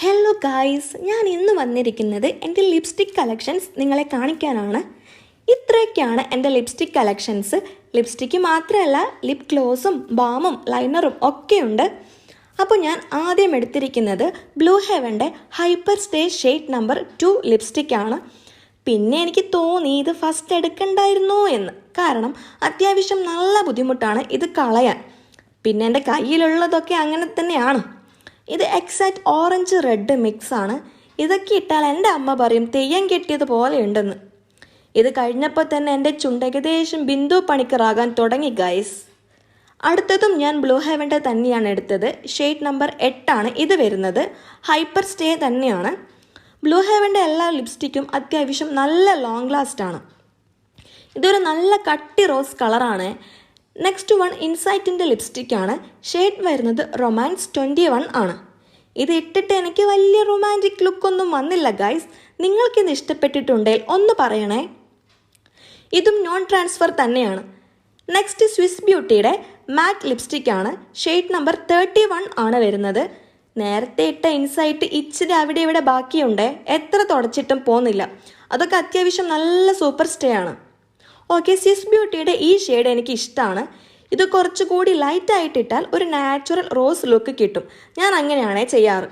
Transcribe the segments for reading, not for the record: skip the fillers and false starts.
Hello guys, ഞാൻ ഇന്ന് വന്നിരിക്കുന്നത് എൻ്റെ ലിപ്സ്റ്റിക് കളക്ഷൻസ് നിങ്ങളെ കാണിക്കാനാണ്. ഇത്രയൊക്കെയാണ് എൻ്റെ ലിപ്സ്റ്റിക് കളക്ഷൻസ്. ലിപ്സ്റ്റിക്ക് മാത്രമല്ല, ലിപ് ഗ്ലോസും ബാമും ലൈനറും ഒക്കെയുണ്ട്. അപ്പോൾ ഞാൻ ആദ്യം എടുത്തിരിക്കുന്നത് ബ്ലൂ ഹെവൻ്റെ ഹൈപ്പർ സ്റ്റേ ഷെയ്ഡ് നമ്പർ 2 ലിപ്സ്റ്റിക്കാണ്. പിന്നെ എനിക്ക് തോന്നി ഇത് ഫസ്റ്റ് എടുക്കണ്ടായിരുന്നോ എന്ന്. കാരണം അത്യാവശ്യം നല്ല ബുദ്ധിമുട്ടാണ് ഇത് കളയാൻ. പിന്നെ എൻ്റെ കയ്യിലുള്ളതൊക്കെ അങ്ങനെ തന്നെയാണ്. ഇത് എക്സാക്റ്റ് ഓറഞ്ച് റെഡ് മിക്സാണ്. ഇതൊക്കെ ഇട്ടാൽ എൻ്റെ അമ്മ പറയും തെയ്യം കെട്ടിയതുപോലെ ഉണ്ടെന്ന്. ഇത് കഴിഞ്ഞപ്പോൾ തന്നെ എൻ്റെ ചുണ്ട് ഏകദേശം ബിന്ദു പണിക്കറാകാൻ തുടങ്ങി ഗൈസ്. അടുത്തതും ഞാൻ ബ്ലൂ ഹെവൻ്റെ തന്നെയാണ് എടുത്തത്. ഷെയ്ഡ് നമ്പർ 8 ഇത് വരുന്നത്. ഹൈപ്പർ സ്റ്റേ തന്നെയാണ്. ബ്ലൂ ഹെവൻ്റെ എല്ലാ ലിപ്സ്റ്റിക്കും അത്യാവശ്യം നല്ല ലോങ് ലാസ്റ്റ് ആണ്. ഇതൊരു നല്ല കട്ടി റോസ് കളറാണ്. നെക്സ്റ്റ് വൺ ഇൻസൈറ്റിൻ്റെ ലിപ്സ്റ്റിക്കാണ്. ഷെയ്ഡ് വരുന്നത് റൊമാൻസ് 21 ആണ്. ഇത് ഇട്ടിട്ട് എനിക്ക് വലിയ റൊമാൻറ്റിക് ലുക്കൊന്നും വന്നില്ല ഗൈസ്. നിങ്ങൾക്കിത് ഇഷ്ടപ്പെട്ടിട്ടുണ്ടെങ്കിൽ ഒന്ന് പറയണേ. ഇതും നോൺ ട്രാൻസ്ഫർ തന്നെയാണ്. നെക്സ്റ്റ് സ്വിസ് ബ്യൂട്ടിയുടെ മാറ്റ് ലിപ്സ്റ്റിക്കാണ്. ഷെയ്ഡ് നമ്പർ 31 ആണ് വരുന്നത്. നേരത്തെ ഇട്ട ഇൻസൈറ്റ് ഇച്ചിരി അവിടെ ഇവിടെ ബാക്കിയുണ്ട്. എത്ര തുടച്ചിട്ടും പോകുന്നില്ല. അതൊക്കെ അത്യാവശ്യം നല്ല സൂപ്പർ സ്റ്റേ ആണ്. ഓക്കെ, സ്വിസ് ബ്യൂട്ടിയുടെ ഈ ഷെയ്ഡ് എനിക്ക് ഇഷ്ടമാണ്. ഇത് കുറച്ചുകൂടി ലൈറ്റ് ആയിട്ടിട്ടാൽ ഒരു നാച്ചുറൽ റോസ് ലുക്ക് കിട്ടും. ഞാൻ അങ്ങനെയാണേ ചെയ്യാറ്.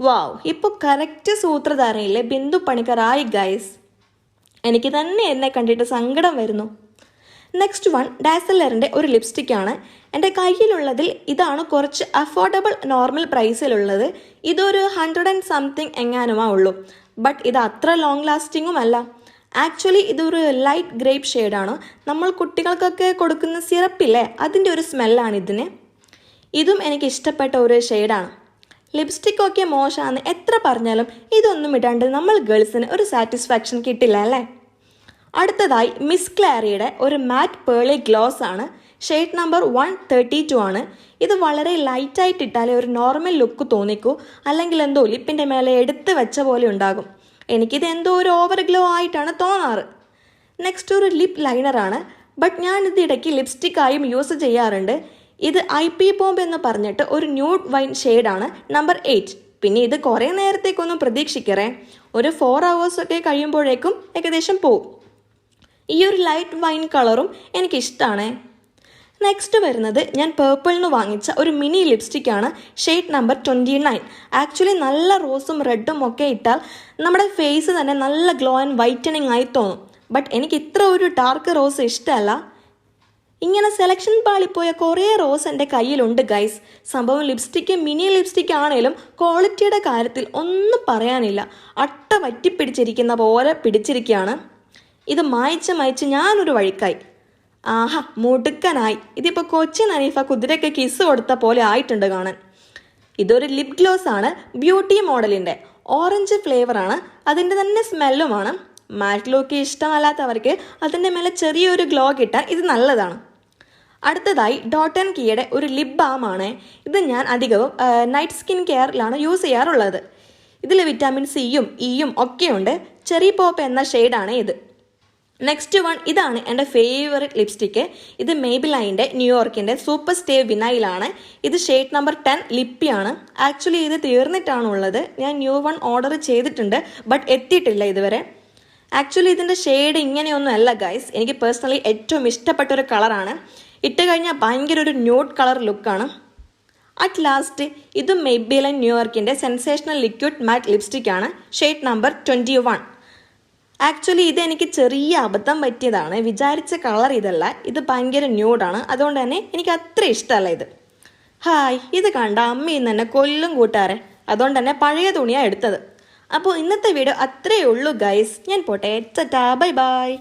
വാവ്, ഇപ്പോൾ കറക്റ്റ് സൂത്രധാരയിലെ ബിന്ദു പണിക്കറായി ഗൈസ്. എനിക്ക് തന്നെ എന്നെ കണ്ടിട്ട് സങ്കടം വരുന്നു. നെക്സ്റ്റ് വൺ ഡാസലറിൻ്റെ ഒരു ലിപ്സ്റ്റിക്കാണ്. എൻ്റെ കയ്യിലുള്ളതിൽ ഇതാണ് കുറച്ച് അഫോർഡബിൾ നോർമൽ പ്രൈസിലുള്ളത്. ഇതൊരു 100 and something എങ്ങാനുമാ ഉള്ളൂ. ബട്ട് ഇത് അത്ര ലോങ് ലാസ്റ്റിങ്ങും അല്ല. ആക്ച്വലി ഇതൊരു ലൈറ്റ് ഗ്രേപ്പ് ഷെയ്ഡാണ്. നമ്മൾ കുട്ടികൾക്കൊക്കെ കൊടുക്കുന്ന സിറപ്പില്ലേ, അതിൻ്റെ ഒരു സ്മെല്ലാണ് ഇതിന്. ഇതും എനിക്ക് ഇഷ്ടപ്പെട്ട ഒരു ഷെയ്ഡാണ്. ലിപ്സ്റ്റിക്കൊക്കെ മോശമാണ് എത്ര പറഞ്ഞാലും ഇതൊന്നും ഇടാണ്ട് നമ്മൾ ഗേൾസിന് ഒരു സാറ്റിസ്ഫാക്ഷൻ കിട്ടില്ല അല്ലേ. അടുത്തതായി മിസ് ക്ലാരിയുടെ ഒരു മാറ്റ് പേളി ഗ്ലോസ് ആണ്. ഷെയ്ഡ് നമ്പർ 132 ആണ്. ഇത് വളരെ ലൈറ്റായിട്ട് ഇട്ടാലേ ഒരു നോർമൽ ലുക്ക് തോന്നിക്കൂ. അല്ലെങ്കിൽ എന്തോ ലിപ്പിൻ്റെ മേലെ എടുത്ത് വെച്ച പോലെ ഉണ്ടാകും. എനിക്കിത് എന്തോ ഒരു ഓവർ ഗ്ലോ ആയിട്ടാണ് തോന്നാറ്. നെക്സ്റ്റ് ഒരു ലിപ്പ് ലൈനറാണ്. ബട്ട് ഞാനിത് ഇടയ്ക്ക് ലിപ്സ്റ്റിക്കായും യൂസ് ചെയ്യാറുണ്ട്. ഇത് IP ബോംബ് എന്ന് പറഞ്ഞിട്ട് ഒരു ന്യൂഡ് വൈൻ ഷെയ്ഡാണ്, നമ്പർ 8. പിന്നെ ഇത് കുറേ നേരത്തേക്കൊന്നും പ്രതീക്ഷിക്കറേ. ഒരു 4 hours ഒക്കെ കഴിയുമ്പോഴേക്കും ഏകദേശം പോവും. ഈ ഒരു ലൈറ്റ് വൈൻ കളറും എനിക്കിഷ്ടമാണ്. നെക്സ്റ്റ് വരുന്നത് ഞാൻ പേർപ്പിളിന് വാങ്ങിച്ച ഒരു മിനി ലിപ്സ്റ്റിക്കാണ്. Shade number 29. ആക്ച്വലി നല്ല റോസും റെഡും ഒക്കെ ഇട്ടാൽ നമ്മുടെ ഫേസ് തന്നെ നല്ല ഗ്ലോ ആൻഡ് വൈറ്റനിങ് ആയി തോന്നും. ബട്ട് എനിക്ക് ഇത്ര ഒരു ഡാർക്ക് റോസ് ഇഷ്ടമല്ല. ഇങ്ങനെ സെലക്ഷൻ പാളിപ്പോയ കുറേ റോസ് എൻ്റെ കയ്യിലുണ്ട് ഗൈസ്. സംഭവം ലിപ്സ്റ്റിക്ക് മിനി ലിപ്സ്റ്റിക് ആണെങ്കിലും ക്വാളിറ്റിയുടെ കാര്യത്തിൽ ഒന്നും പറയാനില്ല. അട്ട വറ്റിപ്പിടിച്ചിരിക്കുന്ന പോലെ പിടിച്ചിരിക്കുകയാണ്. ഇത് മായ്ച്ച് ഞാനൊരു വഴിക്കായി. ആഹാ, മുടുക്കനായി. ഇതിപ്പോൾ കൊച്ചിൻ അനീഫ കുതിരയ്ക്ക് കിസ് കൊടുത്ത പോലെ ആയിട്ടുണ്ട് കാണാൻ. ഇതൊരു ലിപ് ഗ്ലോസ് ആണ്. ബ്യൂട്ടി മോഡലിൻ്റെ ഓറഞ്ച് ഫ്ലേവറാണ്. അതിൻ്റെ തന്നെ സ്മെല്ലുമാണ്. മാറ്റ് ലുക്ക് ഇഷ്ടമല്ലാത്തവർക്ക് അതിൻ്റെ മേലെ ചെറിയൊരു ഗ്ലോ കിട്ടാൻ ഇത് നല്ലതാണ്. അടുത്തതായി ഡോട്ട് ആൻഡ് കീയുടെ ഒരു ലിപ് ബാം ആണ്. ഇത് ഞാൻ അധികവും നൈറ്റ് സ്കിൻ കെയറിലാണ് യൂസ് ചെയ്യാറുള്ളത്. ഇതിൽ വിറ്റാമിൻ സിയും ഇയും ഒക്കെയുണ്ട്. ചെറി പോപ്പ് എന്ന ഷെയ്ഡാണ് ഇത്. നെക്സ്റ്റ് വൺ ഇതാണ് എൻ്റെ ഫേവറേറ്റ് ലിപ്സ്റ്റിക്ക്. ഇത് മേബിലൈൻ്റെ ന്യൂയോർക്കിൻ്റെ സൂപ്പർ സ്റ്റേ വിനൈലാണ്. ഇത് ഷെയ്ഡ് നമ്പർ 10 ലിപ്പിയാണ്. ആക്ച്വലി ഇത് തീർന്നിട്ടാണുള്ളത്. ഞാൻ ന്യൂ വൺ ഓർഡർ ചെയ്തിട്ടുണ്ട്, ബട്ട് എത്തിയിട്ടില്ല ഇതുവരെ. ആക്ച്വലി ഇതിൻ്റെ ഷെയ്ഡ് ഇങ്ങനെയൊന്നും അല്ല ഗൈസ്. എനിക്ക് പേഴ്സണലി ഏറ്റവും ഇഷ്ടപ്പെട്ടൊരു കളറാണ്. ഇട്ട് കഴിഞ്ഞാൽ ഭയങ്കര ഒരു ന്യൂഡ് കളർ ലുക്കാണ്. അറ്റ് ലാസ്റ്റ് ഇത് മേബിലൈൻ ന്യൂയോർക്കിൻ്റെ സെൻസേഷണൽ ലിക്വിഡ് മാറ്റ് ലിപ്സ്റ്റിക്കാണ്. Shade number 21. ആക്ച്വലി ഇതെനിക്ക് ചെറിയ അബദ്ധം പറ്റിയതാണ്. വിചാരിച്ച കളർ ഇതല്ല. ഇത് ഭയങ്കര ന്യൂഡാണ്. അതുകൊണ്ട് തന്നെ എനിക്ക് അത്ര ഇഷ്ടമല്ല ഇത്. ഹായ്, ഇത് കണ്ട അമ്മയിൽ നിന്ന് തന്നെ കൊല്ലും കൂട്ടാറെ. അതുകൊണ്ട് തന്നെ പഴയ തുണിയാണ് എടുത്തത്. അപ്പോൾ ഇന്നത്തെ വീഡിയോ അത്രയേ ഉള്ളൂ ഗൈസ്. ഞാൻ പോട്ടെ. Bye bye.